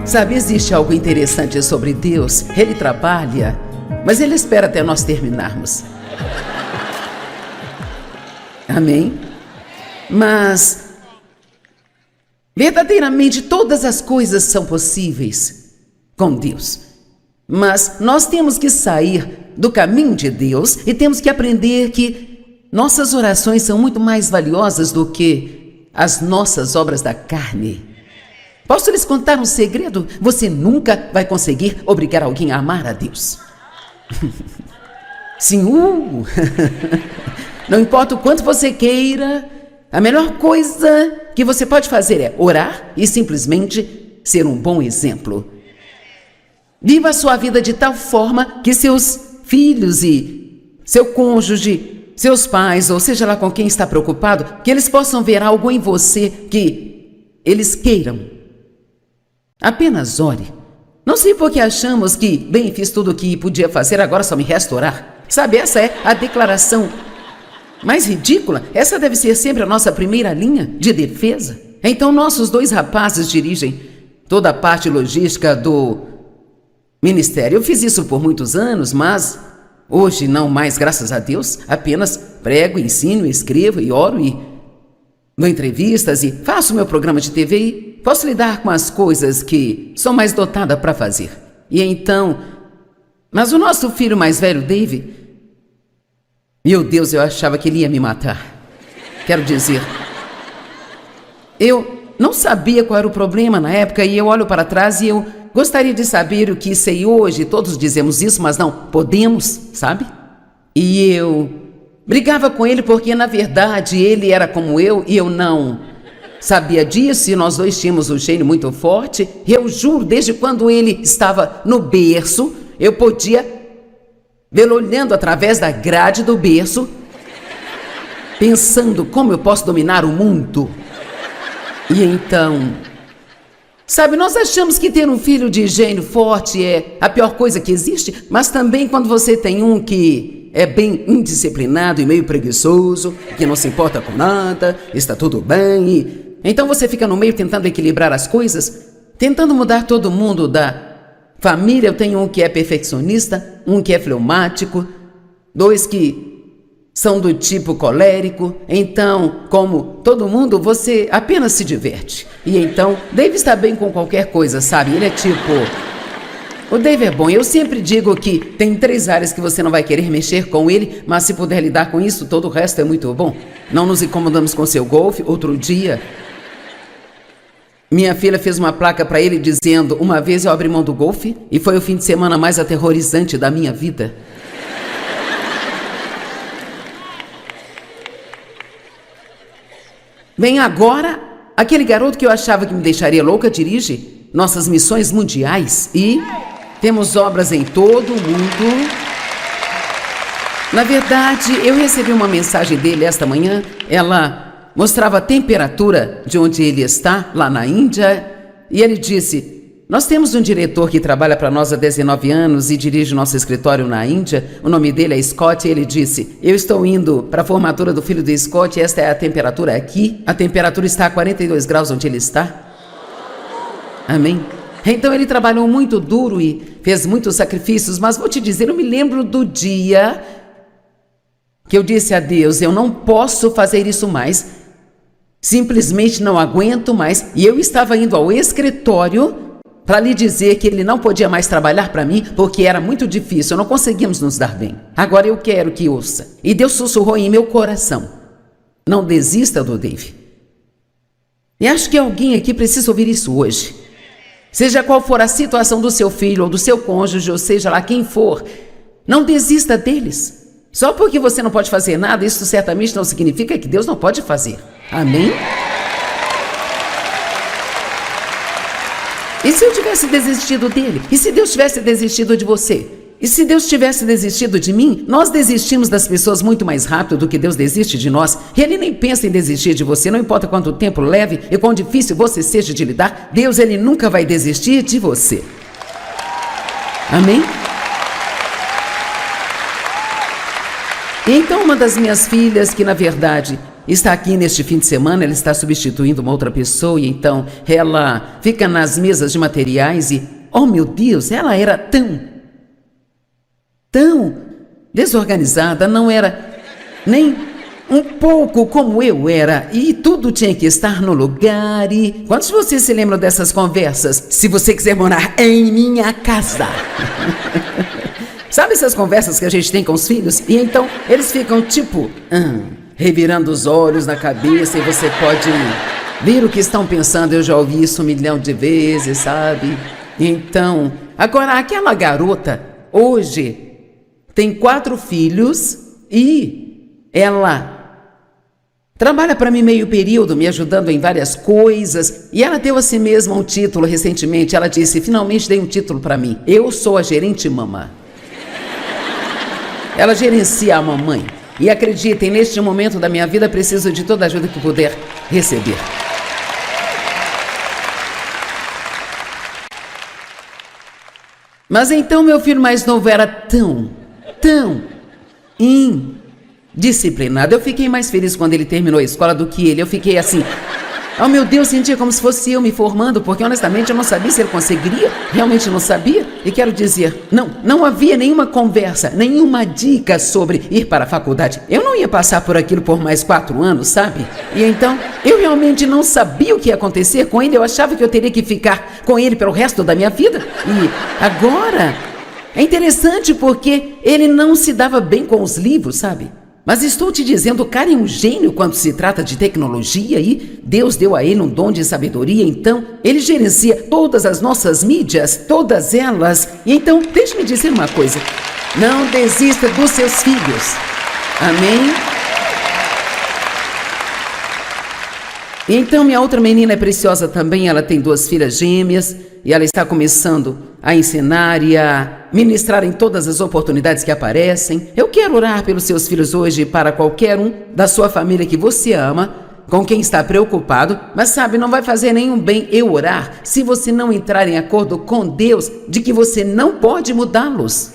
Sabe, existe algo interessante sobre Deus. Ele trabalha, mas Ele espera até nós terminarmos. Amém? Mas, verdadeiramente, todas as coisas são possíveis com Deus. Mas nós temos que sair do caminho de Deus e temos que aprender que nossas orações são muito mais valiosas do que as nossas obras da carne. Posso lhes contar um segredo? Você nunca vai conseguir obrigar alguém a amar a Deus. Sim, não importa o quanto você queira, a melhor coisa que você pode fazer é orar e simplesmente ser um bom exemplo. Viva a sua vida de tal forma que seus filhos e seu cônjuge, seus pais, ou seja lá com quem está preocupado, que eles possam ver algo em você que eles queiram. Apenas ore. Não sei por que achamos que, bem, fiz tudo o que podia fazer, agora só me resta orar. Sabe, essa é a declaração mais ridícula. Essa deve ser sempre a nossa primeira linha de defesa. Então, nossos 2 rapazes dirigem toda a parte logística do ministério. Eu fiz isso por muitos anos, mas hoje não mais, graças a Deus. Apenas prego, ensino, escrevo e oro e dou entrevistas e faço meu programa de TV e posso lidar com as coisas que sou mais dotada para fazer. E então, mas o nosso filho mais velho, Dave, meu Deus, eu achava que ele ia me matar. Quero dizer, eu não sabia qual era o problema na época e eu olho para trás e eu gostaria de saber o que sei hoje. Todos dizemos isso, mas não podemos, sabe? E eu brigava com ele porque, na verdade, ele era como eu e eu não sabia disso e nós dois tínhamos um gênio muito forte. Eu juro, desde quando ele estava no berço, eu podia vê-lo olhando através da grade do berço, pensando como eu posso dominar o mundo. E então, sabe, nós achamos que ter um filho de gênio forte é a pior coisa que existe, mas também quando você tem um que é bem indisciplinado e meio preguiçoso, que não se importa com nada, está tudo bem, e então você fica no meio tentando equilibrar as coisas, tentando mudar todo mundo da família. Eu tenho um que é perfeccionista, um que é fleumático, 2 que são do tipo colérico. Então, como todo mundo, você apenas se diverte. E então, Dave está bem com qualquer coisa, sabe? Ele é tipo... O Dave é bom. Eu sempre digo que tem 3 áreas que você não vai querer mexer com ele, mas se puder lidar com isso, todo o resto é muito bom. Não nos incomodamos com seu golfe. Outro dia, minha filha fez uma placa para ele dizendo: uma vez eu abri mão do golfe e foi o fim de semana mais aterrorizante da minha vida. Bem, agora, aquele garoto que eu achava que me deixaria louca dirige nossas missões mundiais e temos obras em todo o mundo. Na verdade, eu recebi uma mensagem dele esta manhã. Ela mostrava a temperatura de onde ele está, lá na Índia, e ele disse: nós temos um diretor que trabalha para nós há 19 anos e dirige nosso escritório na Índia. O nome dele é Scott. E ele disse: eu estou indo para a formatura do filho de Scott, esta é a temperatura aqui. A temperatura está a 42 graus onde ele está. Amém? Então ele trabalhou muito duro e fez muitos sacrifícios, mas vou te dizer, eu me lembro do dia que eu disse a Deus: eu não posso fazer isso mais, simplesmente não aguento mais. E eu estava indo ao escritório para lhe dizer que ele não podia mais trabalhar para mim, porque era muito difícil, não conseguíamos nos dar bem. Agora eu quero que ouça. E Deus sussurrou em meu coração: não desista do Dave. E acho que alguém aqui precisa ouvir isso hoje. Seja qual for a situação do seu filho ou do seu cônjuge, ou seja lá quem for, não desista deles. Só porque você não pode fazer nada, isso certamente não significa que Deus não pode fazer. Amém? E se eu tivesse desistido dele? E se Deus tivesse desistido de você? E se Deus tivesse desistido de mim? Nós desistimos das pessoas muito mais rápido do que Deus desiste de nós. Ele nem pensa em desistir de você, não importa quanto tempo leve e quão difícil você seja de lidar. Deus, ele nunca vai desistir de você. Amém? Então uma das minhas filhas, que na verdade está aqui neste fim de semana, ela está substituindo uma outra pessoa, e então ela fica nas mesas de materiais e, oh meu Deus, ela era tão desorganizada, não era nem um pouco como eu era, e tudo tinha que estar no lugar. E quantos de vocês se lembram dessas conversas? Se você quiser morar em minha casa. Sabe essas conversas que a gente tem com os filhos? E então eles ficam tipo, revirando os olhos na cabeça, e você pode ver o que estão pensando. Eu já ouvi isso 1 milhão de vezes, sabe? Então, agora aquela garota hoje tem 4 filhos e ela trabalha para mim meio período, me ajudando em várias coisas. E ela deu a si mesma um título recentemente. Ela disse, finalmente dei um título para mim. Eu sou a gerente mamã. Ela gerencia a mamãe. E acreditem, neste momento da minha vida, preciso de toda a ajuda que puder receber. Mas então meu filho mais novo era tão indisciplinado. Eu fiquei mais feliz quando ele terminou a escola do que ele. Eu fiquei assim, oh meu Deus, sentia como se fosse eu me formando, porque honestamente eu não sabia se ele conseguiria, realmente não sabia. E quero dizer, não havia nenhuma conversa, nenhuma dica sobre ir para a faculdade. Eu não ia passar por aquilo por mais 4 anos, sabe? E então, eu realmente não sabia o que ia acontecer com ele. Eu achava que eu teria que ficar com ele pelo resto da minha vida. E agora, é interessante porque ele não se dava bem com os livros, sabe? Mas estou te dizendo, o cara é um gênio quando se trata de tecnologia, e Deus deu a ele um dom de sabedoria. Então, ele gerencia todas as nossas mídias, todas elas. E então, deixe-me dizer uma coisa, não desista dos seus filhos. Amém? E então, minha outra menina é preciosa também. Ela tem 2 filhas gêmeas e ela está começando a ensinar e a ministrar em todas as oportunidades que aparecem. Eu quero orar pelos seus filhos hoje, para qualquer um da sua família que você ama, com quem está preocupado, mas sabe, não vai fazer nenhum bem eu orar se você não entrar em acordo com Deus de que você não pode mudá-los.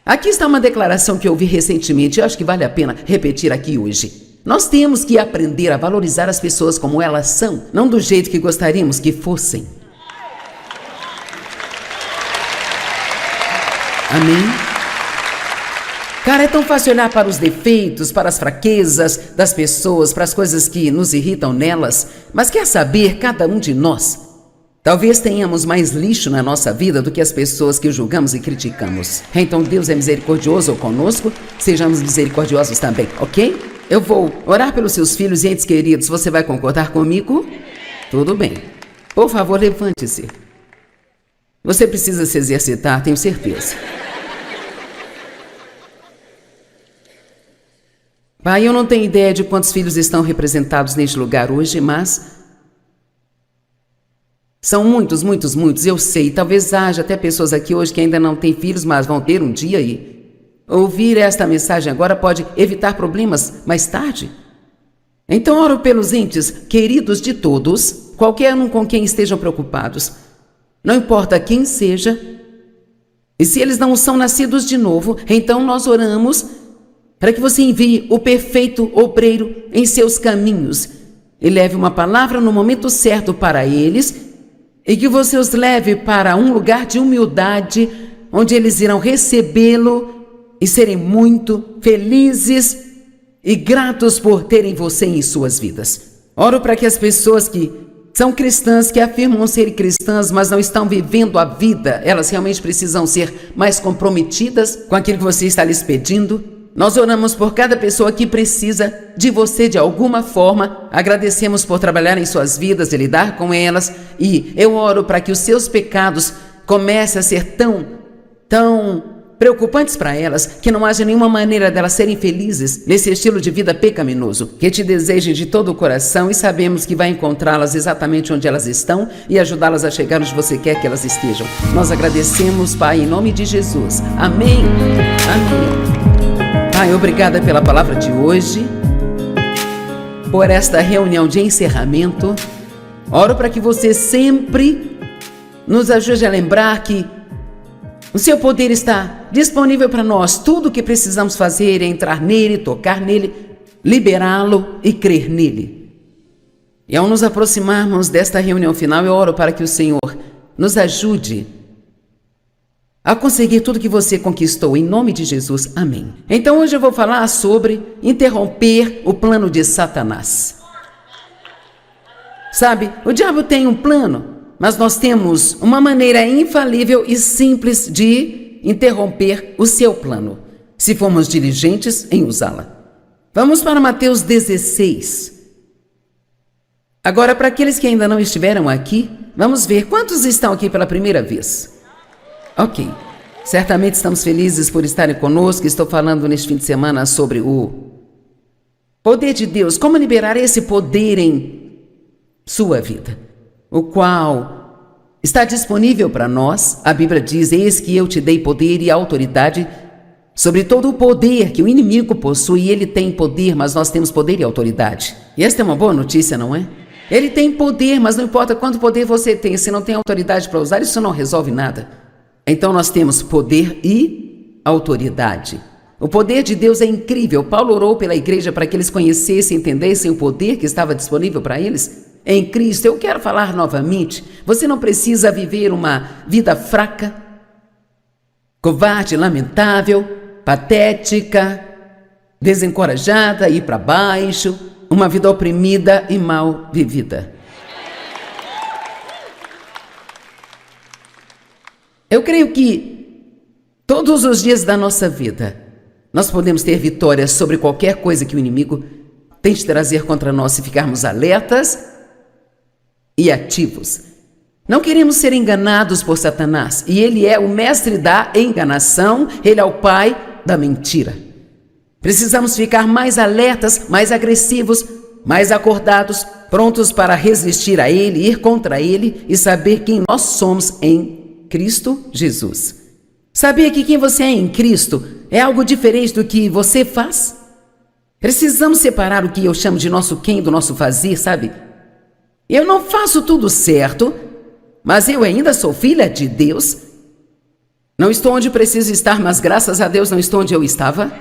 Aqui está uma declaração que eu ouvi recentemente, eu acho que vale a pena repetir aqui hoje. Nós temos que aprender a valorizar as pessoas como elas são, não do jeito que gostaríamos que fossem. Amém? Cara, é tão fácil olhar para os defeitos, para as fraquezas das pessoas, para as coisas que nos irritam nelas. Mas quer saber, cada um de nós, talvez tenhamos mais lixo na nossa vida do que as pessoas que julgamos e criticamos. Então Deus é misericordioso conosco, sejamos misericordiosos também, ok? Eu vou orar pelos seus filhos e entes queridos. Você vai concordar comigo? Tudo bem. Por favor, levante-se. Você precisa se exercitar, tenho certeza. Pai, eu não tenho ideia de quantos filhos estão representados neste lugar hoje, mas são muitos, eu sei. Talvez haja até pessoas aqui hoje que ainda não têm filhos, mas vão ter um dia, e ouvir esta mensagem agora pode evitar problemas mais tarde. Então oro pelos entes queridos de todos, qualquer um com quem estejam preocupados. Não importa quem seja, e se eles não são nascidos de novo, então nós oramos para que você envie o perfeito obreiro em seus caminhos e leve uma palavra no momento certo para eles, e que você os leve para um lugar de humildade, onde eles irão recebê-lo e serem muito felizes e gratos por terem você em suas vidas. Oro para que as pessoas que são cristãs, que afirmam ser cristãs, mas não estão vivendo a vida, elas realmente precisam ser mais comprometidas com aquilo que você está lhes pedindo. Nós oramos por cada pessoa que precisa de você de alguma forma. Agradecemos por trabalhar em suas vidas e lidar com elas. E eu oro para que os seus pecados comecem a ser tão preocupantes para elas, que não haja nenhuma maneira delas serem felizes nesse estilo de vida pecaminoso. Que te desejem de todo o coração, e sabemos que vai encontrá-las exatamente onde elas estão e ajudá-las a chegar onde você quer que elas estejam. Nós agradecemos, Pai, em nome de Jesus. Amém. Amém. Pai, obrigada pela palavra de hoje, por esta reunião de encerramento. Oro para que você sempre nos ajude a lembrar que o seu poder está disponível para nós. Tudo o que precisamos fazer é entrar nele, tocar nele liberá-lo e crer nele. E ao nos aproximarmos desta reunião final, eu oro para que o Senhor nos ajude a conseguir tudo que você conquistou, em nome de Jesus. Amém. Então hoje eu vou falar sobre interromper o plano de Satanás. Sabe, o diabo tem um plano, mas nós temos uma maneira infalível e simples de interromper o seu plano, se formos diligentes em usá-la. Vamos para Mateus 16. Agora, para aqueles que ainda não estiveram aqui, vamos ver quantos estão aqui pela primeira vez. Ok, certamente estamos felizes por estarem conosco. Estou falando neste fim de semana sobre o poder de Deus, como liberar esse poder em sua vida, o qual está disponível para nós. A Bíblia diz: eis que eu te dei poder e autoridade sobre todo o poder que o inimigo possui. Ele tem poder, mas nós temos poder e autoridade. E esta é uma boa notícia, não é? Ele tem poder, mas não importa quanto poder você tem, se não tem autoridade para usar, isso não resolve nada. Então nós temos poder e autoridade. O poder de Deus é incrível. Paulo orou pela igreja para que eles conhecessem e entendessem o poder que estava disponível para eles em Cristo. Eu quero falar novamente, você não precisa viver uma vida fraca, covarde, lamentável, patética, desencorajada, ir para baixo, uma vida oprimida e mal vivida. Eu creio que todos os dias da nossa vida nós podemos ter vitórias sobre qualquer coisa que o inimigo tente trazer contra nós, se ficarmos alertas e ativos. Não queremos ser enganados por Satanás, e ele é o mestre da enganação, ele é o pai da mentira. Precisamos ficar mais alertas, mais agressivos, mais acordados, prontos para resistir a ele, ir contra ele e saber quem nós somos em Cristo Jesus. Sabia que quem você é em Cristo é algo diferente do que você faz? Precisamos separar o que eu chamo de nosso quem do nosso fazer, sabe? Eu não faço tudo certo, mas eu ainda sou filha de Deus. Não estou onde preciso estar, mas graças a Deus não estou onde eu estava.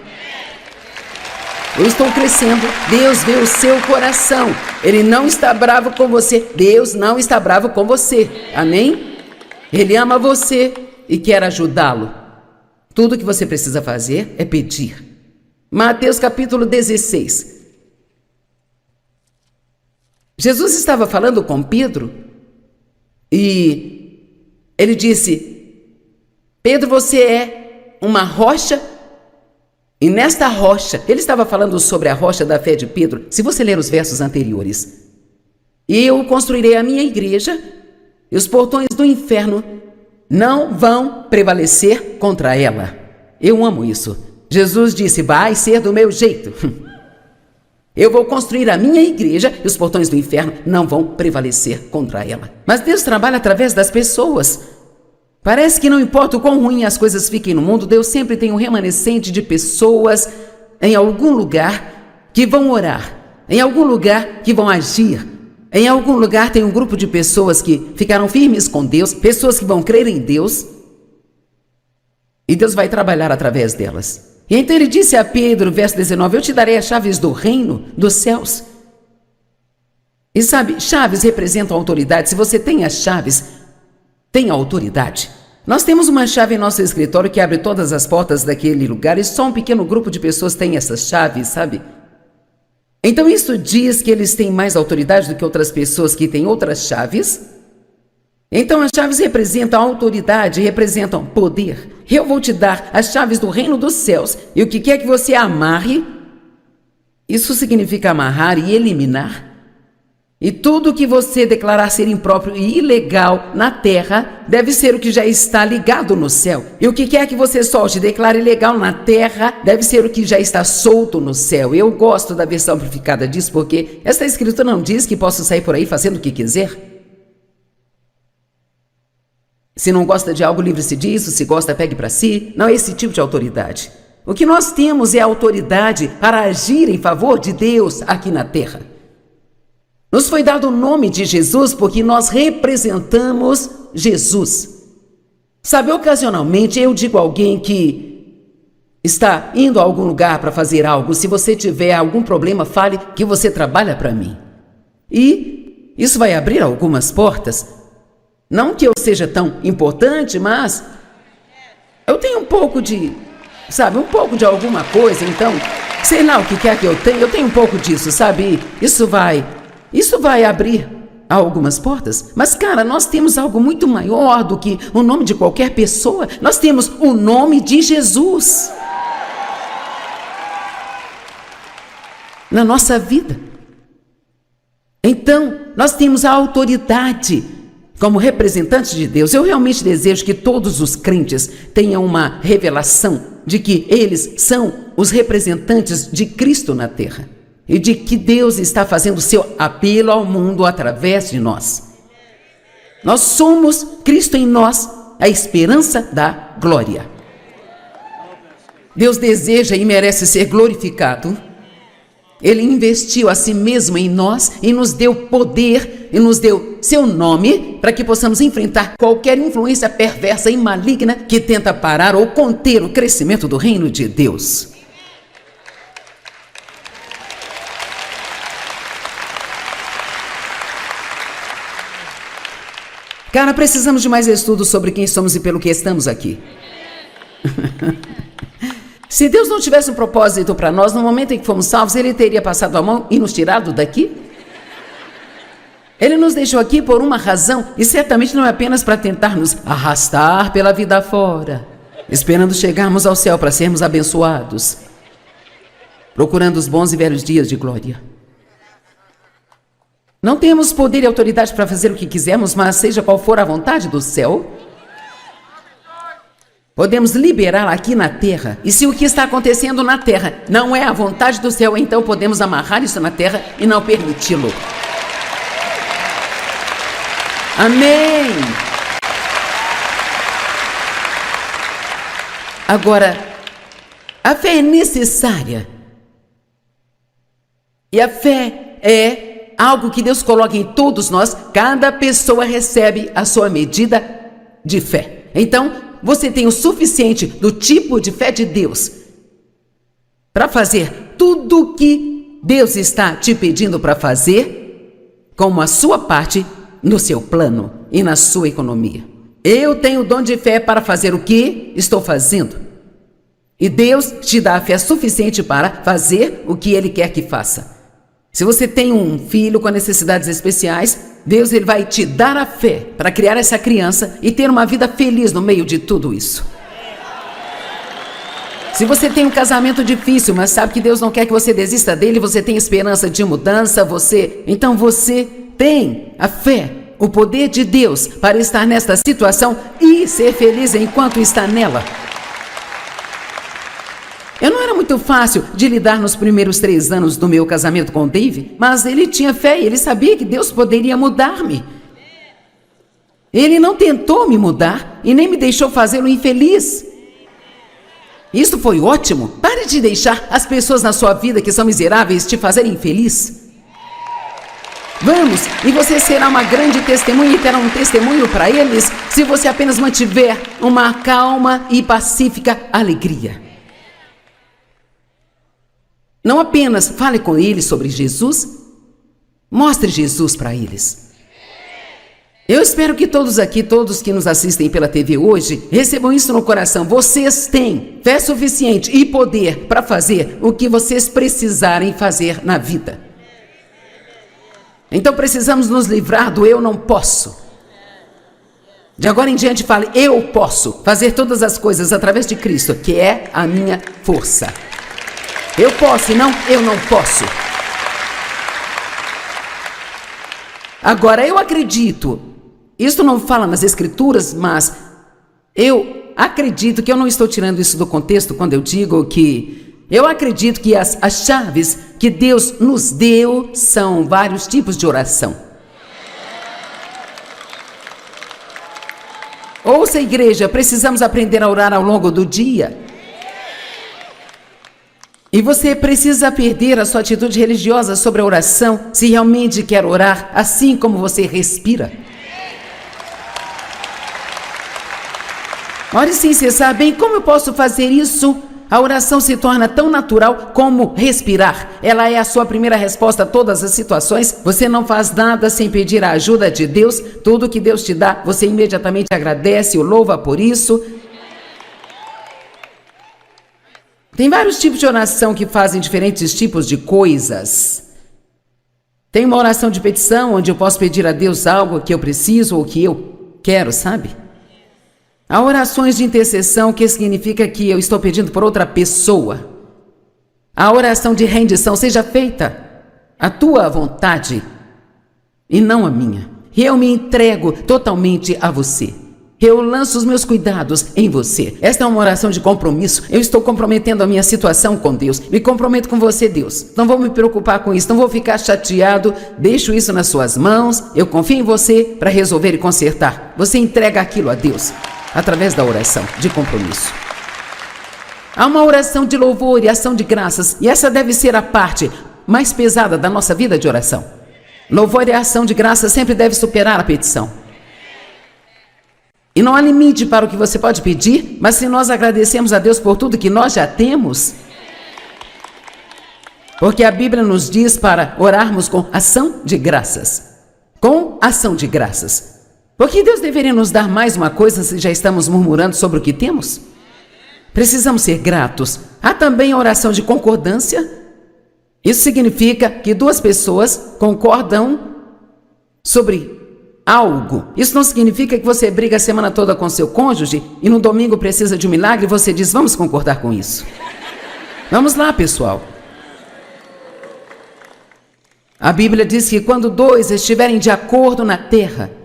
Eu estou crescendo. Deus vê o seu coração. Ele não está bravo com você. Deus não está bravo com você. Amém? Ele ama você e quer ajudá-lo. Tudo o que você precisa fazer é pedir. Mateus capítulo 16. Jesus estava falando com Pedro e ele disse: Pedro, você é uma rocha, e nesta rocha, ele estava falando sobre a rocha da fé de Pedro. Se você ler os versos anteriores: eu construirei a minha igreja e os portões do inferno não vão prevalecer contra ela. Eu amo isso. Jesus disse: vai ser do meu jeito. Eu vou construir a minha igreja e os portões do inferno não vão prevalecer contra ela. Mas Deus trabalha através das pessoas. Parece que não importa o quão ruim as coisas fiquem no mundo, Deus sempre tem um remanescente de pessoas em algum lugar que vão orar, em algum lugar que vão agir. Em algum lugar tem um grupo de pessoas que ficaram firmes com Deus, pessoas que vão crer em Deus, e Deus vai trabalhar através delas. E então ele disse a Pedro, verso 19: eu te darei as chaves do reino dos céus. E sabe, chaves representam autoridade. Se você tem as chaves, tem a autoridade. Nós temos uma chave em nosso escritório que abre todas as portas daquele lugar, e só um pequeno grupo de pessoas tem essas chaves, sabe? Então isso diz que eles têm mais autoridade do que outras pessoas que têm outras chaves. Então as chaves representam autoridade, representam poder. Eu vou te dar as chaves do reino dos céus, e o que quer que você amarre, isso significa amarrar e eliminar. E tudo que você declarar ser impróprio e ilegal na terra deve ser o que já está ligado no céu. E o que quer que você solte e declare ilegal na terra deve ser o que já está solto no céu. Eu gosto da versão amplificada disso, porque esta escritura não diz que posso sair por aí fazendo o que quiser. Se não gosta de algo, livre-se disso. Se gosta, pegue para si. Não é esse tipo de autoridade. O que nós temos é a autoridade para agir em favor de Deus aqui na terra. Nos foi dado o nome de Jesus porque nós representamos Jesus. Sabe, ocasionalmente eu digo a alguém que está indo a algum lugar para fazer algo, se você tiver algum problema, fale que você trabalha para mim. E isso vai abrir algumas portas. Não que eu seja tão importante, mas eu tenho um pouco de, um pouco de alguma coisa, então, sei lá o que quer que eu tenho um pouco disso, sabe? Isso vai abrir algumas portas. Mas, cara, nós temos algo muito maior do que o nome de qualquer pessoa. Nós temos o nome de Jesus na nossa vida. Então, nós temos a autoridade como representantes de Deus. Eu realmente desejo que todos os crentes tenham uma revelação de que eles são os representantes de Cristo na terra e de que Deus está fazendo seu apelo ao mundo através de nós. Nós somos Cristo em nós, a esperança da glória. Deus deseja e merece ser glorificado. Ele investiu a si mesmo em nós e nos deu poder e nos deu seu nome para que possamos enfrentar qualquer influência perversa e maligna que tenta parar ou conter o crescimento do reino de Deus. Cara, precisamos de mais estudos sobre quem somos e pelo que estamos aqui. Se Deus não tivesse um propósito para nós, no momento em que fomos salvos, Ele teria passado a mão e nos tirado daqui? Ele nos deixou aqui por uma razão, e certamente não é apenas para tentar nos arrastar pela vida fora, esperando chegarmos ao céu para sermos abençoados, procurando os bons e velhos dias de glória. Não temos poder e autoridade para fazer o que quisermos, mas seja qual for a vontade do céu, podemos liberá-la aqui na terra. E se o que está acontecendo na terra não é a vontade do céu, então podemos amarrar isso na terra e não permiti-lo. Amém! Agora, a fé é necessária. E a fé é algo que Deus coloca em todos nós. Cada pessoa recebe a sua medida de fé. Então, você tem o suficiente do tipo de fé de Deus para fazer tudo o que Deus está te pedindo para fazer, como a sua parte no seu plano e na sua economia. Eu tenho o dom de fé para fazer o que estou fazendo. E Deus te dá a fé suficiente para fazer o que Ele quer que faça. Se você tem um filho com necessidades especiais, Deus ele vai te dar a fé para criar essa criança e ter uma vida feliz no meio de tudo isso. Se você tem um casamento difícil, mas sabe que Deus não quer que você desista dele, você tem esperança de mudança, então você tem a fé, o poder de Deus para estar nesta situação e ser feliz enquanto está nela. Eu não era muito fácil de lidar nos primeiros 3 anos do meu casamento com o Dave, mas ele tinha fé e ele sabia que Deus poderia mudar-me. Ele não tentou me mudar e nem me deixou fazê-lo infeliz. Isso foi ótimo. Pare de deixar as pessoas na sua vida que são miseráveis te fazerem infeliz. Vamos, e você será uma grande testemunha e terá um testemunho para eles se você apenas mantiver uma calma e pacífica alegria. Não apenas fale com eles sobre Jesus, mostre Jesus para eles. Eu espero que todos aqui, todos que nos assistem pela TV hoje, recebam isso no coração. Vocês têm fé suficiente e poder para fazer o que vocês precisarem fazer na vida. Então precisamos nos livrar do eu não posso. De agora em diante fale, eu posso fazer todas as coisas através de Cristo, que é a minha força. Eu posso, não, eu não posso. Agora, eu acredito, isso não fala nas Escrituras, mas eu acredito que eu não estou tirando isso do contexto quando eu digo que eu acredito que as chaves que Deus nos deu são vários tipos de oração. Ouça, igreja, precisamos aprender a orar ao longo do dia. E você precisa perder a sua atitude religiosa sobre a oração se realmente quer orar assim como você respira. Ore sem cessar. Bem, como eu posso fazer isso A oração se torna tão natural como respirar. Ela é a sua primeira resposta a todas as situações. Você não faz nada sem pedir a ajuda de Deus. Tudo que Deus te dá, você imediatamente agradece, o louva por isso. Tem vários tipos de oração que fazem diferentes tipos de coisas. Tem uma oração de petição, onde eu posso pedir a Deus algo que eu preciso ou que eu quero, sabe? Há orações de intercessão, que significa que eu estou pedindo por outra pessoa. A oração de rendição, seja feita a tua vontade e não a minha. Eu me entrego totalmente a você. Eu lanço os meus cuidados em você. Esta é uma oração de compromisso. Eu estou comprometendo a minha situação com Deus. Me comprometo com você, Deus. Não vou me preocupar com isso, não vou ficar chateado. Deixo isso nas suas mãos. Eu confio em você para resolver e consertar. Você entrega aquilo a Deus através da oração de compromisso. Há uma oração de louvor e ação de graças, e essa deve ser a parte mais pesada da nossa vida de oração. Louvor e ação de graças sempre deve superar a petição. E não há limite para o que você pode pedir, mas se nós agradecemos a Deus por tudo que nós já temos, porque a Bíblia nos diz para orarmos com ação de graças. Com ação de graças. Por que Deus deveria nos dar mais uma coisa se já estamos murmurando sobre o que temos? Precisamos ser gratos. Há também a oração de concordância. Isso significa que duas pessoas concordam sobre algo. Isso não significa que você briga a semana toda com seu cônjuge e no domingo precisa de um milagre e você diz, vamos concordar com isso. Vamos lá, pessoal. A Bíblia diz que quando dois estiverem de acordo na terra,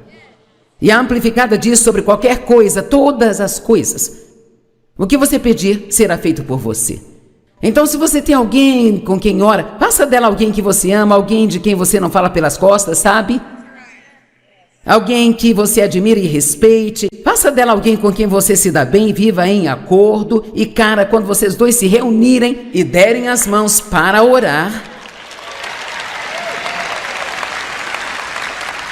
e a Amplificada diz sobre qualquer coisa, todas as coisas, o que você pedir será feito por você. Então, se você tem alguém com quem ora, faça dela alguém que você ama, alguém de quem você não fala pelas costas, sabe? Alguém que você admira e respeite. Faça dela alguém com quem você se dá bem, viva em acordo. E, cara, quando vocês dois se reunirem e derem as mãos para orar,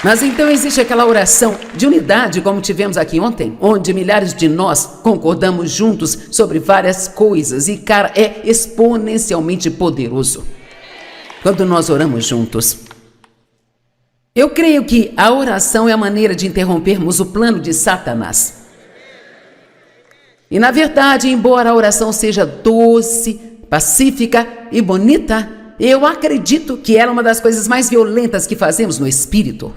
mas então existe aquela oração de unidade, como tivemos aqui ontem, onde milhares de nós concordamos juntos sobre várias coisas. E, cara, é exponencialmente poderoso quando nós oramos juntos. Eu creio que a oração é a maneira de interrompermos o plano de Satanás. E, na verdade, embora a oração seja doce, pacífica e bonita, eu acredito que ela é uma das coisas mais violentas que fazemos no espírito.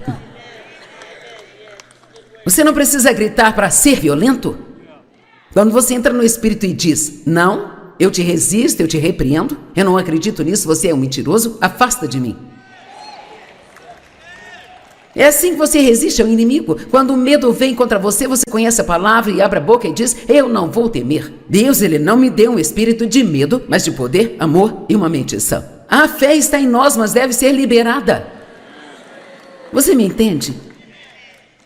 Você não precisa gritar para ser violento. Quando você entra no espírito e diz, não, eu te resisto, eu te repreendo, eu não acredito nisso, você é um mentiroso, afasta de mim. É assim que você resiste ao inimigo. Quando o medo vem contra você, você conhece a palavra e abre a boca e diz, eu não vou temer. Deus, ele não me deu um espírito de medo, mas de poder, amor e uma mente sã. A fé está em nós, mas deve ser liberada. Você me entende?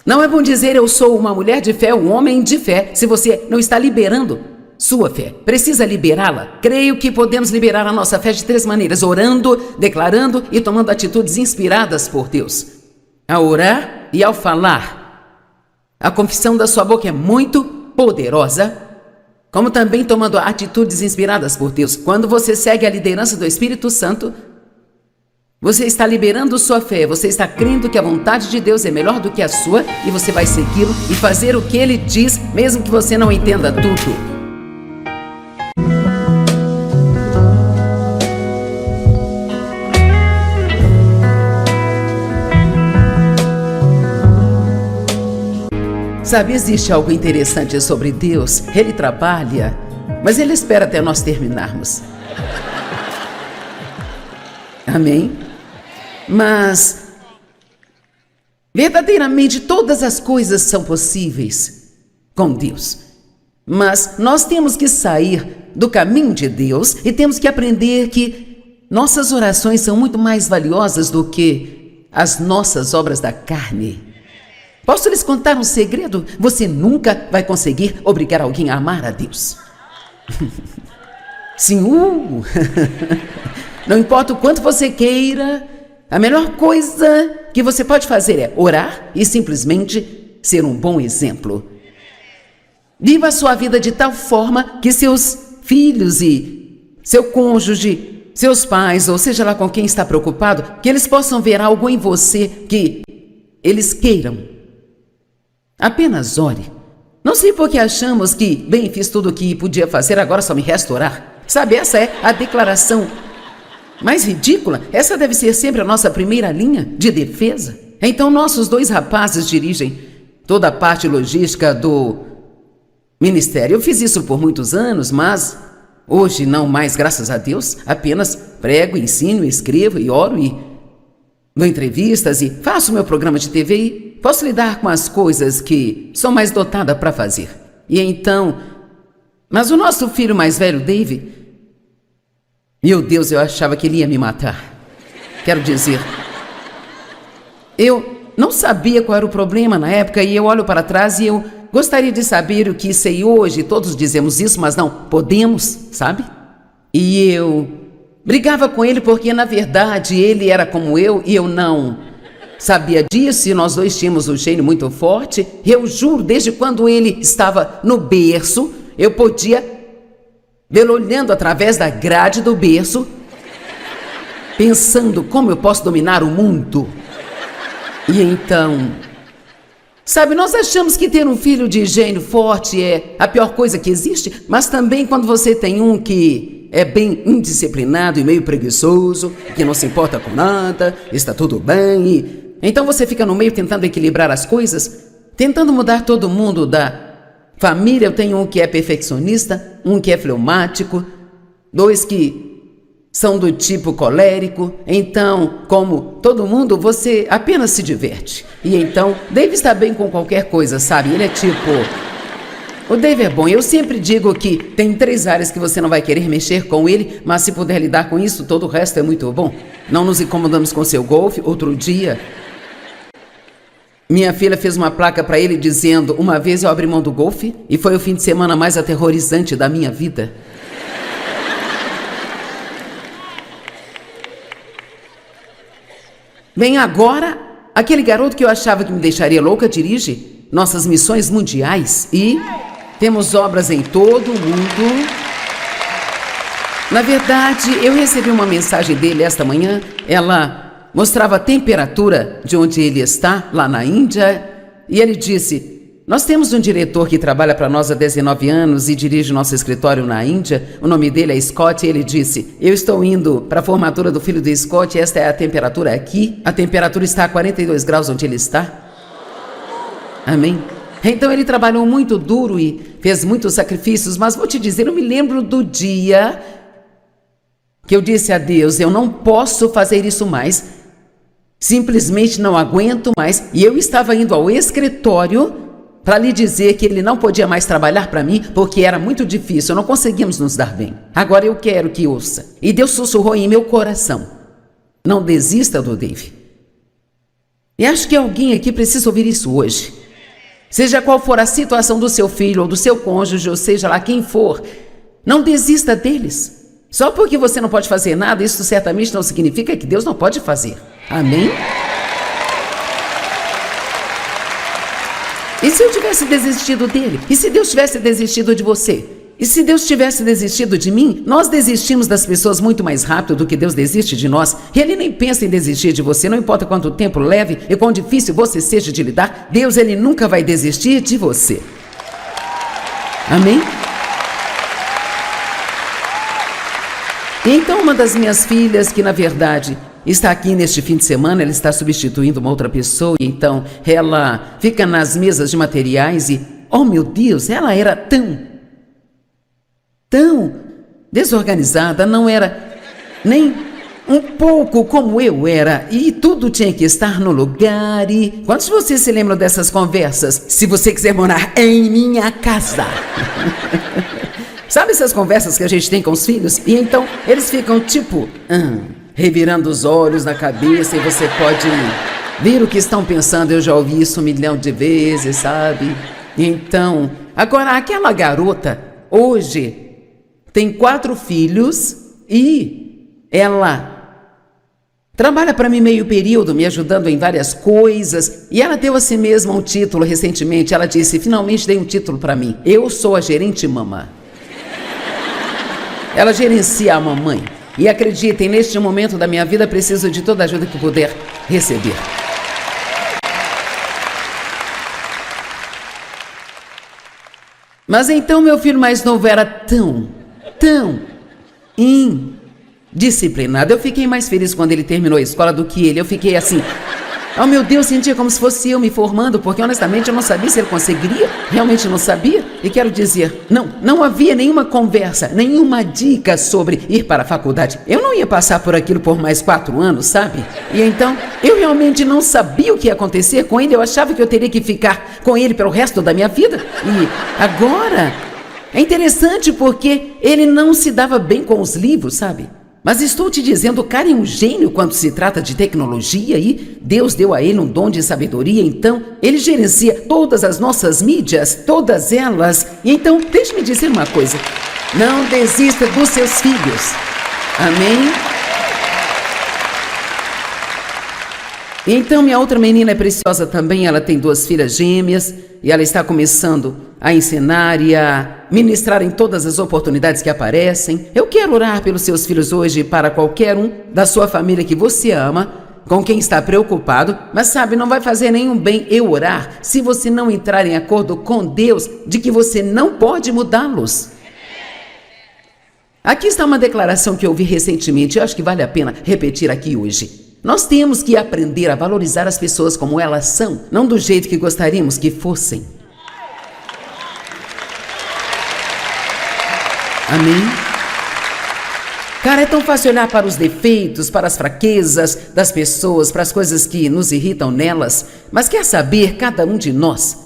Não é bom dizer eu sou uma mulher de fé, um homem de fé, se você não está liberando sua fé. Precisa liberá-la. Creio que podemos liberar a nossa fé de 3 maneiras: orando, declarando e tomando atitudes inspiradas por Deus. Ao orar e ao falar. A confissão da sua boca é muito poderosa, como também tomando atitudes inspiradas por Deus. Quando você segue a liderança do Espírito Santo, você está liberando sua fé, você está crendo que a vontade de Deus é melhor do que a sua, e você vai segui-lo e fazer o que ele diz, mesmo que você não entenda tudo. Sabe, existe algo interessante sobre Deus. Ele trabalha, mas ele espera até nós terminarmos. Amém? Mas, verdadeiramente, todas as coisas são possíveis com Deus. Mas nós temos que sair do caminho de Deus e temos que aprender que nossas orações são muito mais valiosas do que as nossas obras da carne. Posso lhes contar um segredo? Você nunca vai conseguir obrigar alguém a amar a Deus. Sim, não importa o quanto você queira, a melhor coisa que você pode fazer é orar e simplesmente ser um bom exemplo. Viva a sua vida de tal forma que seus filhos e seu cônjuge, seus pais, ou seja lá com quem está preocupado, que eles possam ver algo em você que eles queiram. Apenas ore. Não sei por que achamos que, bem, fiz tudo o que podia fazer, agora só me resta orar. Sabe, essa é a declaração mais ridícula. Essa deve ser sempre a nossa primeira linha de defesa. Então, nossos 2 rapazes dirigem toda a parte logística do ministério. Eu fiz isso por muitos anos, mas hoje não mais, graças a Deus. Apenas prego, ensino, escrevo e oro e dou entrevistas e faço meu programa de TV e posso lidar com as coisas que sou mais dotada para fazer. E então, mas o nosso filho mais velho, Dave, meu Deus, eu achava que ele ia me matar. Quero dizer, eu não sabia qual era o problema na época e eu olho para trás e eu gostaria de saber o que sei hoje. Todos dizemos isso, mas não podemos, sabe? E eu brigava com ele porque, na verdade, ele era como eu e eu não sabia disso e nós 2 tínhamos um gênio muito forte. Eu juro, desde quando ele estava no berço, eu podia vê-lo olhando através da grade do berço, pensando como eu posso dominar o mundo. E então, sabe, nós achamos que ter um filho de gênio forte é a pior coisa que existe, mas também quando você tem um que é bem indisciplinado e meio preguiçoso, que não se importa com nada, está tudo bem, e então você fica no meio tentando equilibrar as coisas, tentando mudar todo mundo da família. Eu tenho um que é perfeccionista, um que é fleumático, 2 que são do tipo colérico. Então, como todo mundo, você apenas se diverte. E então, Dave está bem com qualquer coisa, sabe? Ele é tipo... O Dave é bom. Eu sempre digo que tem 3 áreas que você não vai querer mexer com ele, mas se puder lidar com isso, todo o resto é muito bom. Não nos incomodamos com seu golfe. Outro dia, minha filha fez uma placa para ele dizendo: uma vez eu abri mão do golfe e foi o fim de semana mais aterrorizante da minha vida. Bem, agora, aquele garoto que eu achava que me deixaria louca dirige nossas missões mundiais e temos obras em todo o mundo. Na verdade, eu recebi uma mensagem dele esta manhã. Ela mostrava a temperatura de onde ele está, lá na Índia, e ele disse: nós temos um diretor que trabalha para nós há 19 anos e dirige nosso escritório na Índia, o nome dele é Scott, e ele disse: eu estou indo para a formatura do filho do Scott, e esta é a temperatura aqui, a temperatura está a 42 graus onde ele está. Amém? Então ele trabalhou muito duro e fez muitos sacrifícios, mas vou te dizer, eu me lembro do dia que eu disse a Deus: eu não posso fazer isso mais, simplesmente não aguento mais. E eu estava indo ao escritório para lhe dizer que ele não podia mais trabalhar para mim, porque era muito difícil, não conseguíamos nos dar bem. Agora eu quero que ouça. E Deus sussurrou em meu coração: não desista do Dave. E acho que alguém aqui precisa ouvir isso hoje. Seja qual for a situação do seu filho ou do seu cônjuge, ou seja lá quem for, não desista deles. Só porque você não pode fazer nada, isso certamente não significa que Deus não pode fazer. Amém? E se eu tivesse desistido dele? E se Deus tivesse desistido de você? E se Deus tivesse desistido de mim? Nós desistimos das pessoas muito mais rápido do que Deus desiste de nós. E Ele nem pensa em desistir de você, não importa quanto tempo leve e quão difícil você seja de lidar. Deus, Ele nunca vai desistir de você. Amém? E então uma das minhas filhas, que na verdade está aqui neste fim de semana, ela está substituindo uma outra pessoa, e então ela fica nas mesas de materiais e, oh meu Deus, ela era tão desorganizada, não era nem um pouco como eu era, e tudo tinha que estar no lugar. E quantos de vocês se lembram dessas conversas? Se você quiser morar em minha casa. Sabe essas conversas que a gente tem com os filhos? E então eles ficam tipo, revirando os olhos na cabeça, e você pode ver o que estão pensando. Eu já ouvi isso 1 milhão de vezes, sabe? Então, agora aquela garota hoje tem 4 filhos e ela trabalha para mim meio período, me ajudando em várias coisas. E ela deu a si mesma um título recentemente. Ela disse: finalmente dei um título para mim. Eu sou a gerente mama. Ela gerencia a mamãe. E acreditem, neste momento da minha vida, preciso de toda a ajuda que puder receber. Mas então meu filho mais novo era tão indisciplinado. Eu fiquei mais feliz quando ele terminou a escola do que ele. Eu fiquei assim, oh meu Deus, sentia como se fosse eu me formando, porque honestamente eu não sabia se ele conseguiria, realmente não sabia. E quero dizer, não havia nenhuma conversa, nenhuma dica sobre ir para a faculdade. Eu não ia passar por aquilo por mais 4 anos, sabe? E então, eu realmente não sabia o que ia acontecer com ele. Eu achava que eu teria que ficar com ele pelo resto da minha vida. E agora, é interessante porque ele não se dava bem com os livros, sabe? Mas estou te dizendo, o cara é um gênio quando se trata de tecnologia e Deus deu a ele um dom de sabedoria, então ele gerencia todas as nossas mídias, todas elas. E então, deixe-me dizer uma coisa, não desista dos seus filhos, amém? E então minha outra menina é preciosa também, ela tem 2 filhas gêmeas e ela está começando a ensinar e a ministrar em todas as oportunidades que aparecem. Eu quero orar pelos seus filhos hoje para qualquer um da sua família que você ama, com quem está preocupado, mas sabe, não vai fazer nenhum bem eu orar se você não entrar em acordo com Deus de que você não pode mudá-los. Aqui está uma declaração que eu ouvi recentemente, eu acho que vale a pena repetir aqui hoje. Nós temos que aprender a valorizar as pessoas como elas são, não do jeito que gostaríamos que fossem. Amém? Cara, é tão fácil olhar para os defeitos, para as fraquezas das pessoas, para as coisas que nos irritam nelas, mas quer saber, cada um de nós,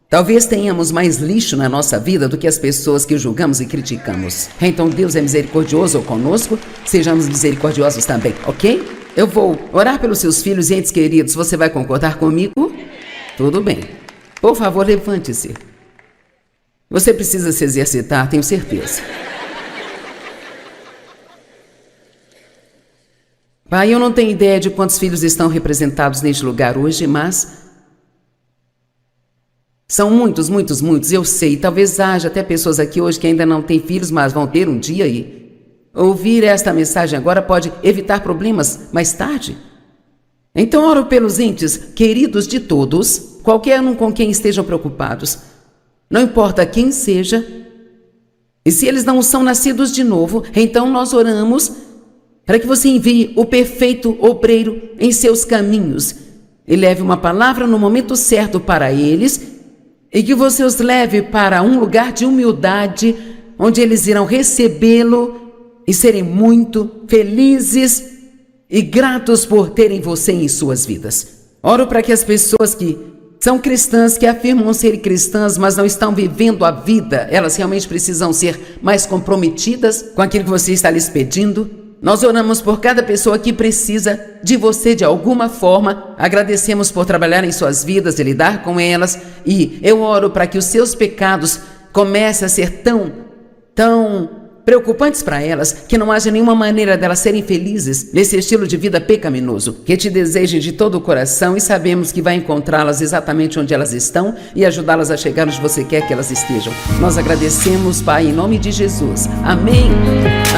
talvez tenhamos mais lixo na nossa vida do que as pessoas que julgamos e criticamos. Então Deus é misericordioso conosco, sejamos misericordiosos também, ok? Eu vou orar pelos seus filhos e entes queridos. Você vai concordar comigo? Tudo bem. Por favor, levante-se. Você precisa se exercitar, tenho certeza. Pai, eu não tenho ideia de quantos filhos estão representados neste lugar hoje, mas são muitos, eu sei. Talvez haja até pessoas aqui hoje que ainda não têm filhos, mas vão ter um dia e ouvir esta mensagem agora pode evitar problemas mais tarde. Então oro pelos entes queridos de todos, qualquer um com quem estejam preocupados. Não importa quem seja, e se eles não são nascidos de novo, então nós oramos para que você envie o perfeito obreiro em seus caminhos e leve uma palavra no momento certo para eles e que você os leve para um lugar de humildade onde eles irão recebê-lo e serem muito felizes e gratos por terem você em suas vidas. Oro para que as pessoas que são cristãs, que afirmam serem cristãs, mas não estão vivendo a vida, elas realmente precisam ser mais comprometidas com aquilo que você está lhes pedindo. Nós oramos por cada pessoa que precisa de você de alguma forma. Agradecemos por trabalhar em suas vidas e lidar com elas. E eu oro para que os seus pecados comecem a ser tão preocupantes para elas, que não haja nenhuma maneira delas serem felizes nesse estilo de vida pecaminoso, que te desejem de todo o coração e sabemos que vai encontrá-las exatamente onde elas estão e ajudá-las a chegar onde você quer que elas estejam. Nós agradecemos, Pai, em nome de Jesus. Amém.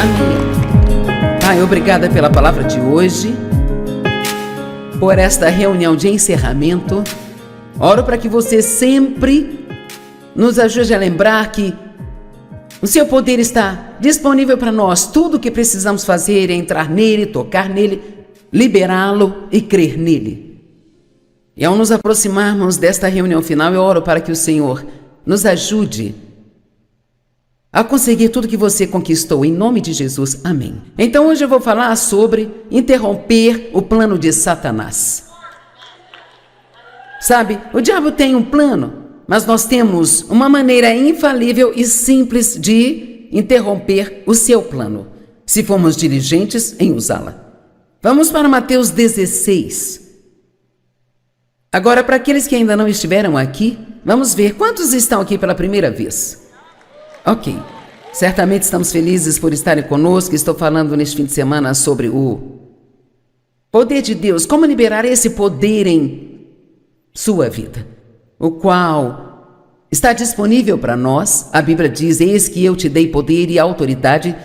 Amém. Pai, obrigada pela palavra de hoje, por esta reunião de encerramento. Oro para que você sempre nos ajude a lembrar que o seu poder está disponível para nós. Tudo o que precisamos fazer é entrar nele, tocar nele, liberá-lo e crer nele. E ao nos aproximarmos desta reunião final, eu oro para que o Senhor nos ajude a conseguir tudo que você conquistou, em nome de Jesus. Amém. Então hoje eu vou falar sobre interromper o plano de Satanás. Sabe, o diabo tem um plano, mas nós temos uma maneira infalível e simples de interromper o seu plano, se formos diligentes em usá-la. Vamos para Mateus 16. Agora, para aqueles que ainda não estiveram aqui, vamos ver quantos estão aqui pela primeira vez. Ok, certamente estamos felizes por estarem conosco. Estou falando neste fim de semana sobre o poder de Deus, como liberar esse poder em sua vida, o qual está disponível para nós. A Bíblia diz: eis que eu te dei poder e autoridade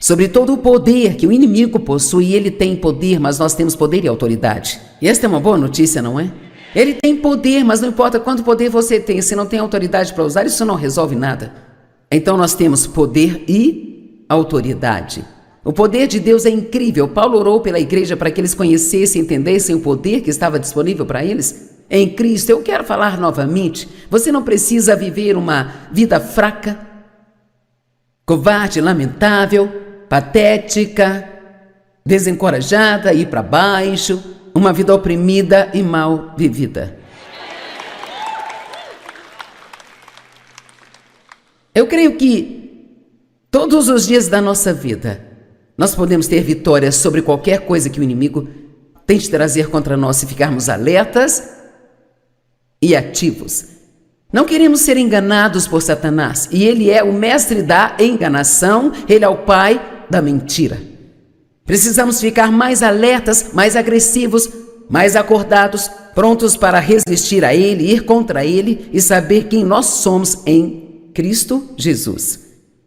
sobre todo o poder que o inimigo possui. Ele tem poder, mas nós temos poder e autoridade. E esta é uma boa notícia, não é? Ele tem poder, mas não importa quanto poder você tem, se não tem autoridade para usar, isso não resolve nada. Então nós temos poder e autoridade. O poder de Deus é incrível. Paulo orou pela igreja para que eles conhecessem e entendessem o poder que estava disponível para eles em Cristo. Eu quero falar novamente, você não precisa viver uma vida fraca, covarde, lamentável, patética, desencorajada, ir para baixo, uma vida oprimida e mal vivida. Eu creio que todos os dias da nossa vida nós podemos ter vitórias sobre qualquer coisa que o inimigo tente trazer contra nós se ficarmos alertas e ativos. Não queremos ser enganados por Satanás, e ele é o mestre da enganação, ele é o pai da mentira. Precisamos ficar mais alertas, mais agressivos, mais acordados, prontos para resistir a ele, ir contra ele e saber quem nós somos em Cristo Jesus.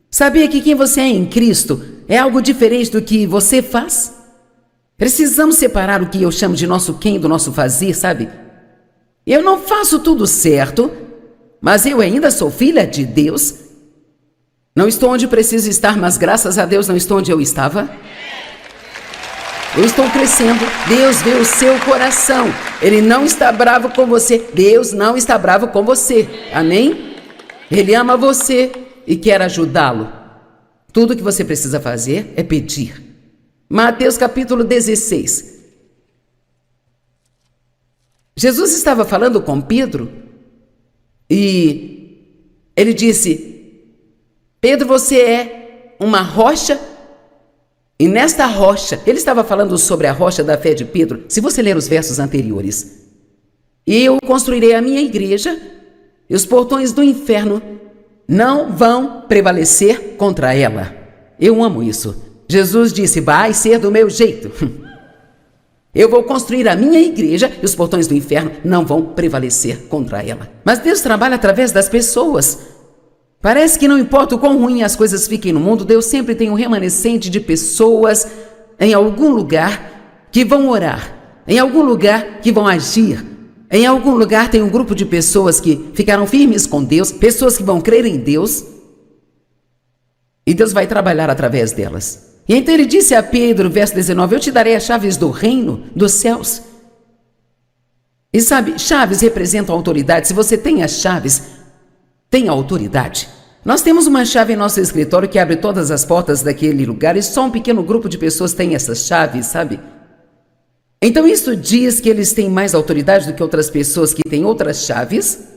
Sabia que quem você é em Cristo é algo diferente do que você faz? Precisamos separar o que eu chamo de nosso quem do nosso fazer, sabe? Eu não faço tudo certo, mas eu ainda sou filha de Deus. Não estou onde preciso estar, mas graças a Deus não estou onde eu estava. Eu estou crescendo. Deus vê o seu coração. Ele não está bravo com você. Deus não está bravo com você. Amém? Ele ama você e quer ajudá-lo. Tudo que você precisa fazer é pedir. Mateus capítulo 16. Jesus estava falando com Pedro e ele disse: Pedro, você é uma rocha, e nesta rocha, ele estava falando sobre a rocha da fé de Pedro. Se você ler os versos anteriores: eu construirei a minha igreja e os portões do inferno não vão prevalecer contra ela. Eu amo isso. Jesus disse: vai ser do meu jeito. Eu vou construir a minha igreja e os portões do inferno não vão prevalecer contra ela. Mas Deus trabalha através das pessoas. Parece que não importa o quão ruim as coisas fiquem no mundo, Deus sempre tem um remanescente de pessoas em algum lugar que vão orar, em algum lugar que vão agir. Em algum lugar tem um grupo de pessoas que ficaram firmes com Deus, pessoas que vão crer em Deus, e Deus vai trabalhar através delas. E então ele disse a Pedro, verso 19, eu te darei as chaves do reino dos céus. E sabe, chaves representam autoridade. Se você tem as chaves, tem autoridade. Nós temos uma chave em nosso escritório que abre todas as portas daquele lugar, e só um pequeno grupo de pessoas tem essas chaves, sabe? Então isso diz que eles têm mais autoridade do que outras pessoas que têm outras chaves?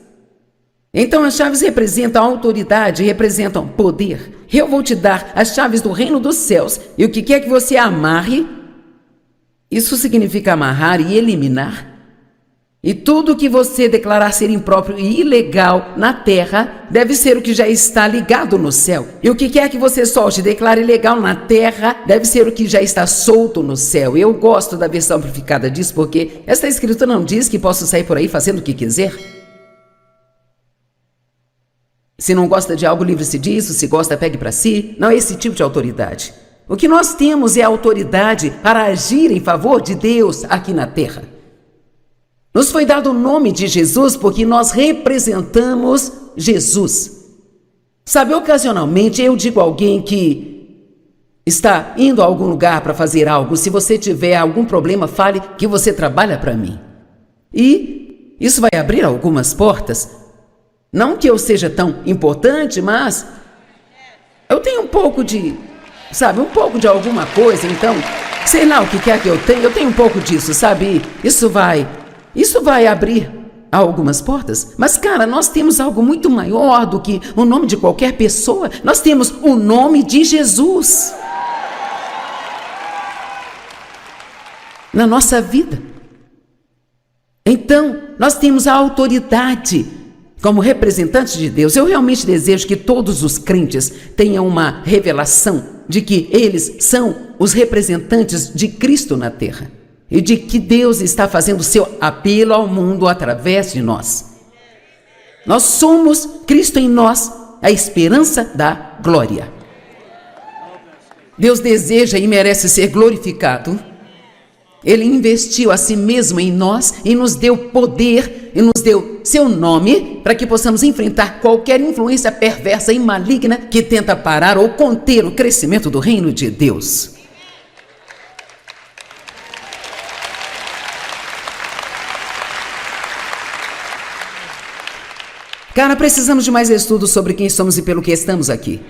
Então as chaves representam autoridade, representam poder. Eu vou te dar as chaves do reino dos céus, e o que quer que você amarre, isso significa amarrar e eliminar. E tudo que você declarar ser impróprio e ilegal na terra, deve ser o que já está ligado no céu. E o que quer que você solte e declare ilegal na terra, deve ser o que já está solto no céu. Eu gosto da versão amplificada disso, porque esta escritura não diz que posso sair por aí fazendo o que quiser. Se não gosta de algo, livre-se disso. Se gosta, pegue para si. Não é esse tipo de autoridade. O que nós temos é autoridade para agir em favor de Deus aqui na terra. Nos foi dado o nome de Jesus porque nós representamos Jesus. Sabe, ocasionalmente eu digo a alguém que está indo a algum lugar para fazer algo: se você tiver algum problema, fale que você trabalha para mim. E isso vai abrir algumas portas. Não que eu seja tão importante, mas eu tenho um pouco de, sabe, um pouco de alguma coisa. Então, sei lá o que quer que eu tenho um pouco disso, sabe? Isso vai abrir algumas portas. Mas, cara, nós temos algo muito maior do que o nome de qualquer pessoa. Nós temos o nome de Jesus na nossa vida. Então, nós temos a autoridade como representantes de Deus. Eu realmente desejo que todos os crentes tenham uma revelação de que eles são os representantes de Cristo na terra. E de que Deus está fazendo seu apelo ao mundo através de nós. Nós somos Cristo em nós, a esperança da glória. Deus deseja e merece ser glorificado. Ele investiu a si mesmo em nós e nos deu poder e nos deu seu nome para que possamos enfrentar qualquer influência perversa e maligna que tenta parar ou conter o crescimento do reino de Deus. Cara, precisamos de mais estudos sobre quem somos e pelo que estamos aqui.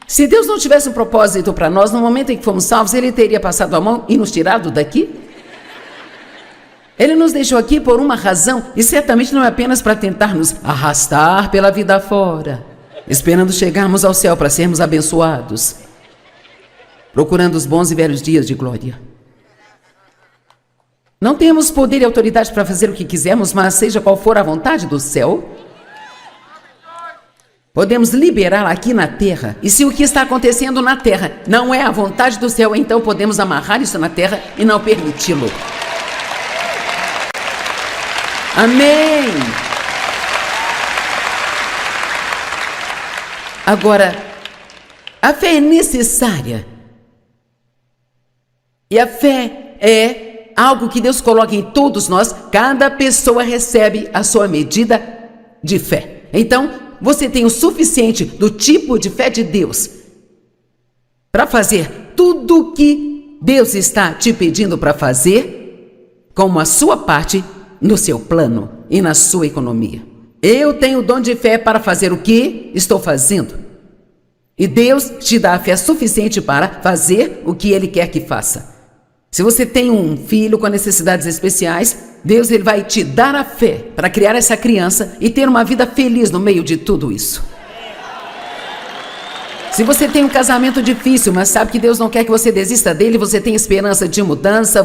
Se Deus não tivesse um propósito para nós, no momento em que fomos salvos, Ele teria passado a mão e nos tirado daqui? Ele nos deixou aqui por uma razão, e certamente não é apenas para tentar nos arrastar pela vida fora, esperando chegarmos ao céu para sermos abençoados, procurando os bons e velhos dias de glória. Não temos poder e autoridade para fazer o que quisermos, mas seja qual for a vontade do céu, podemos liberá-la aqui na terra. E se o que está acontecendo na terra não é a vontade do céu, então podemos amarrar isso na terra e não permiti-lo. Amém! Agora, a fé é necessária. E a fé é algo que Deus coloca em todos nós. Cada pessoa recebe a sua medida de fé. Então, você tem o suficiente do tipo de fé de Deus para fazer tudo o que Deus está te pedindo para fazer, como a sua parte no seu plano e na sua economia. Eu tenho o dom de fé para fazer o que estou fazendo. E Deus te dá a fé suficiente para fazer o que Ele quer que faça. Se você tem um filho com necessidades especiais, Deus ele vai te dar a fé para criar essa criança e ter uma vida feliz no meio de tudo isso. Se você tem um casamento difícil, mas sabe que Deus não quer que você desista dele, você tem esperança de mudança,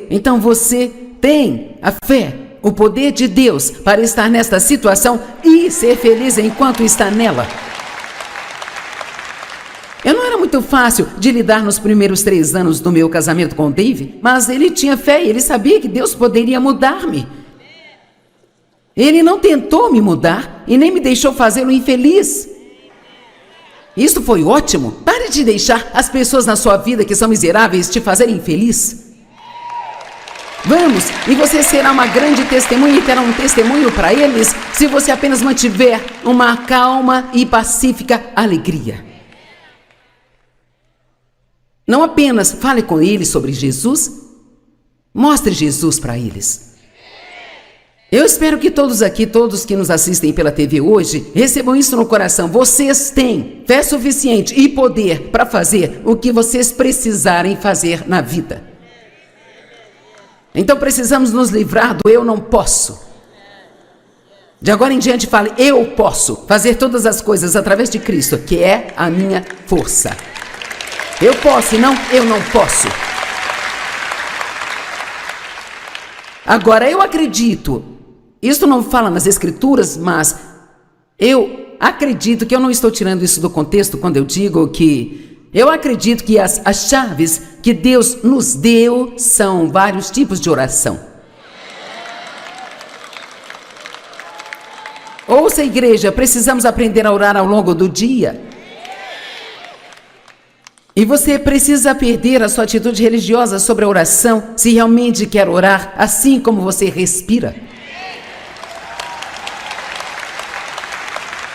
então você tem a fé, o poder de Deus para estar nesta situação e ser feliz enquanto está nela. Eu não era muito fácil de lidar nos primeiros 3 anos do meu casamento com o Dave, mas ele tinha fé e ele sabia que Deus poderia mudar-me. Ele não tentou me mudar e nem me deixou fazê-lo infeliz. Isso foi ótimo. Pare de deixar as pessoas na sua vida que são miseráveis te fazerem infeliz. Vamos, e você será uma grande testemunha e terá um testemunho para eles se você apenas mantiver uma calma e pacífica alegria. Não apenas fale com eles sobre Jesus, mostre Jesus para eles. Eu espero que todos aqui, todos que nos assistem pela TV hoje, recebam isso no coração. Vocês têm fé suficiente e poder para fazer o que vocês precisarem fazer na vida. Então precisamos nos livrar do eu não posso. De agora em diante fale, eu posso fazer todas as coisas através de Cristo, que é a minha força. Eu posso, não, eu não posso. Agora, eu acredito, isso não fala nas Escrituras, mas eu acredito que eu não estou tirando isso do contexto quando eu digo que eu acredito que as chaves que Deus nos deu são vários tipos de oração. Ouça, igreja, precisamos aprender a orar ao longo do dia. E você precisa perder a sua atitude religiosa sobre a oração se realmente quer orar assim como você respira.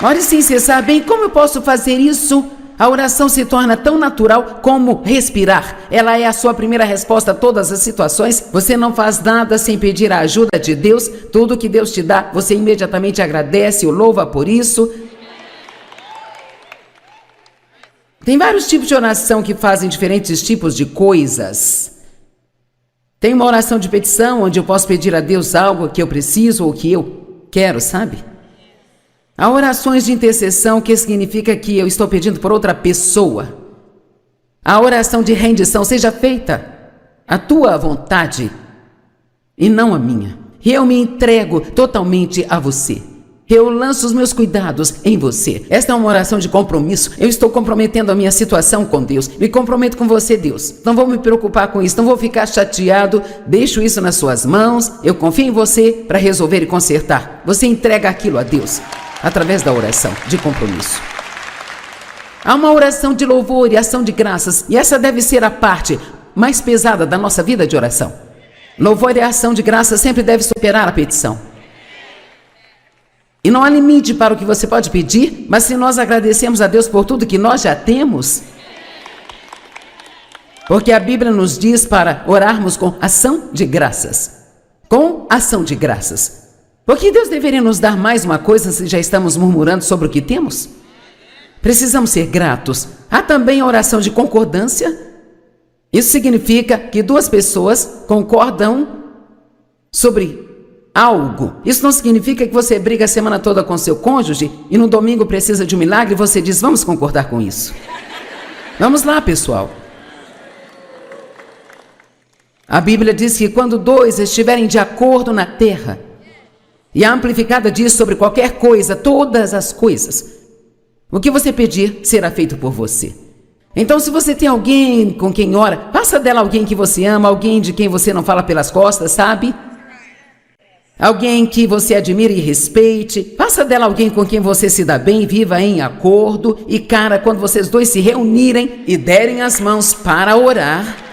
Ore sem cessar. Bem, como eu posso fazer isso? A oração se torna tão natural como respirar. Ela é a sua primeira resposta a todas as situações. Você não faz nada sem pedir a ajuda de Deus. Tudo que Deus te dá, você imediatamente agradece e o louva por isso. Tem vários tipos de oração que fazem diferentes tipos de coisas. Tem uma oração de petição, onde eu posso pedir a Deus algo que eu preciso ou que eu quero, sabe? Há orações de intercessão, que significa que eu estou pedindo por outra pessoa. A oração de rendição, seja feita a tua vontade e não a minha. Eu me entrego totalmente a você. Eu lanço os meus cuidados em você. Esta é uma oração de compromisso. Eu estou comprometendo a minha situação com Deus. Me comprometo com você, Deus. Não vou me preocupar com isso. Não vou ficar chateado. Deixo isso nas suas mãos. Eu confio em você para resolver e consertar. Você entrega aquilo a Deus através da oração de compromisso. Há uma oração de louvor e ação de graças, e essa deve ser a parte mais pesada da nossa vida de oração. Louvor e ação de graças sempre deve superar a petição. E não há limite para o que você pode pedir, mas se nós agradecemos a Deus por tudo que nós já temos, porque a Bíblia nos diz para orarmos com ação de graças. Com ação de graças. Porque Deus deveria nos dar mais uma coisa se já estamos murmurando sobre o que temos? Precisamos ser gratos. Há também a oração de concordância. Isso significa que duas pessoas concordam sobre algo. Isso não significa que você briga a semana toda com seu cônjuge e no domingo precisa de um milagre e você diz, vamos concordar com isso. Vamos lá, pessoal. A Bíblia diz que quando dois estiverem de acordo na terra, e a amplificada diz sobre qualquer coisa, todas as coisas, o que você pedir será feito por você. Então, se você tem alguém com quem ora, faça dela alguém que você ama, alguém de quem você não fala pelas costas, sabe? Alguém que você admira e respeite. Faça dela alguém com quem você se dá bem, viva em acordo. E, cara, quando vocês dois se reunirem e derem as mãos para orar.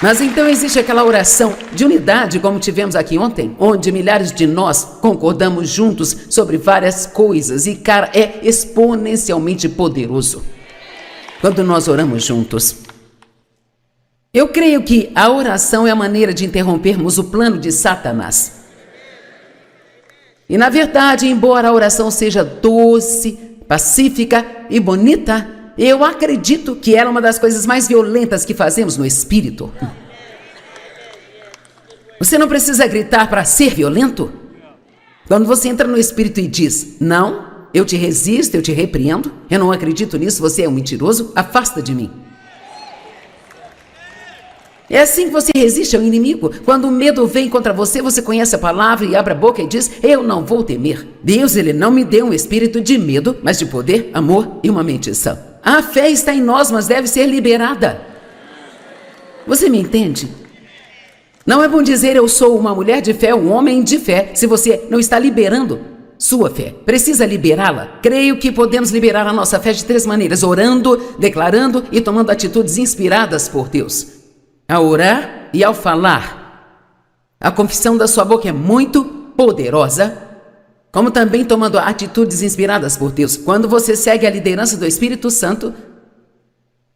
Mas então existe aquela oração de unidade, como tivemos aqui ontem, onde milhares de nós concordamos juntos sobre várias coisas. E, cara, é exponencialmente poderoso quando nós oramos juntos. Eu creio que a oração é a maneira de interrompermos o plano de Satanás. E, na verdade, embora a oração seja doce, pacífica e bonita, eu acredito que ela é uma das coisas mais violentas que fazemos no espírito. Você não precisa gritar para ser violento. Quando você entra no espírito e diz, não, eu te resisto, eu te repreendo, eu não acredito nisso, você é um mentiroso, afasta de mim. É assim que você resiste ao inimigo. Quando o medo vem contra você, você conhece a palavra e abre a boca e diz, eu não vou temer. Deus, ele não me deu um espírito de medo, mas de poder, amor e uma mente sã. A fé está em nós, mas deve ser liberada. Você me entende? Não é bom dizer eu sou uma mulher de fé, um homem de fé, se você não está liberando sua fé. Precisa liberá-la. Creio que podemos liberar a nossa fé de 3 maneiras: orando, declarando e tomando atitudes inspiradas por Deus. Ao orar e ao falar. A confissão da sua boca é muito poderosa, como também tomando atitudes inspiradas por Deus. Quando você segue a liderança do Espírito Santo,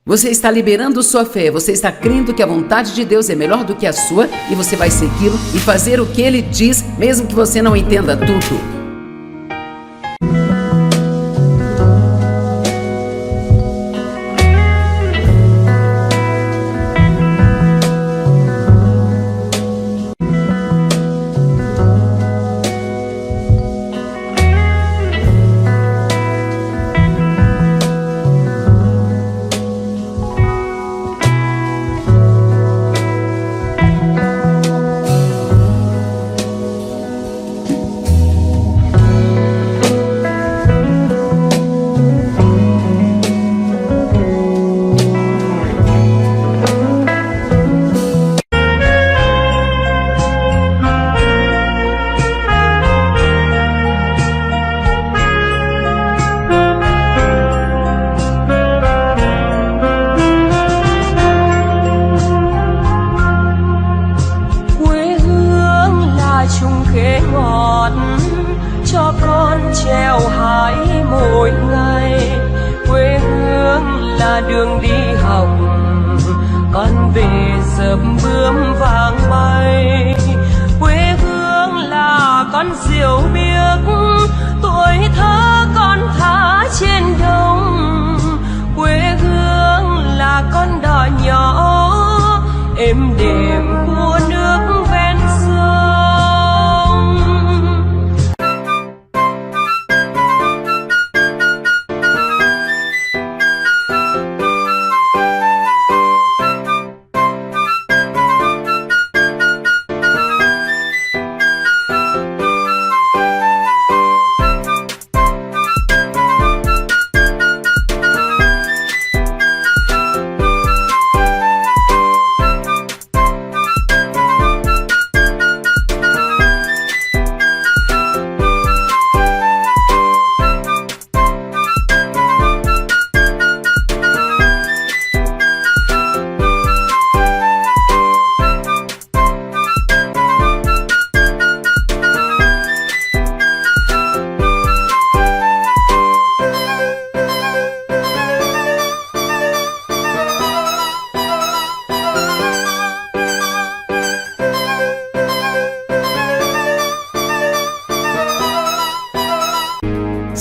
você está liberando sua fé, você está crendo que a vontade de Deus é melhor do que a sua e você vai segui-lo e fazer o que ele diz, mesmo que você não entenda tudo.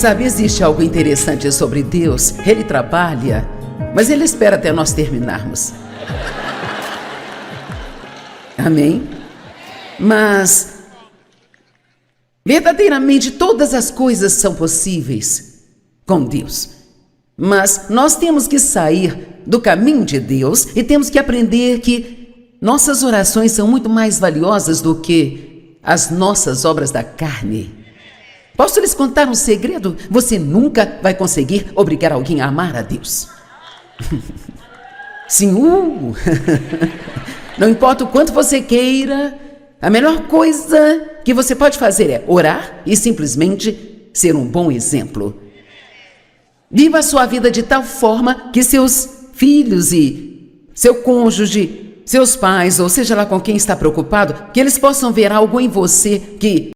Sabe, existe algo interessante sobre Deus. Ele trabalha, mas Ele espera até nós terminarmos. Amém? Mas, verdadeiramente, todas as coisas são possíveis com Deus. Mas nós temos que sair do caminho de Deus e temos que aprender que nossas orações são muito mais valiosas do que as nossas obras da carne. Posso lhes contar um segredo? Você nunca vai conseguir obrigar alguém a amar a Deus. Sim, não importa o quanto você queira, a melhor coisa que você pode fazer é orar e simplesmente ser um bom exemplo. Viva a sua vida de tal forma que seus filhos e seu cônjuge, seus pais, ou seja lá com quem está preocupado, que eles possam ver algo em você que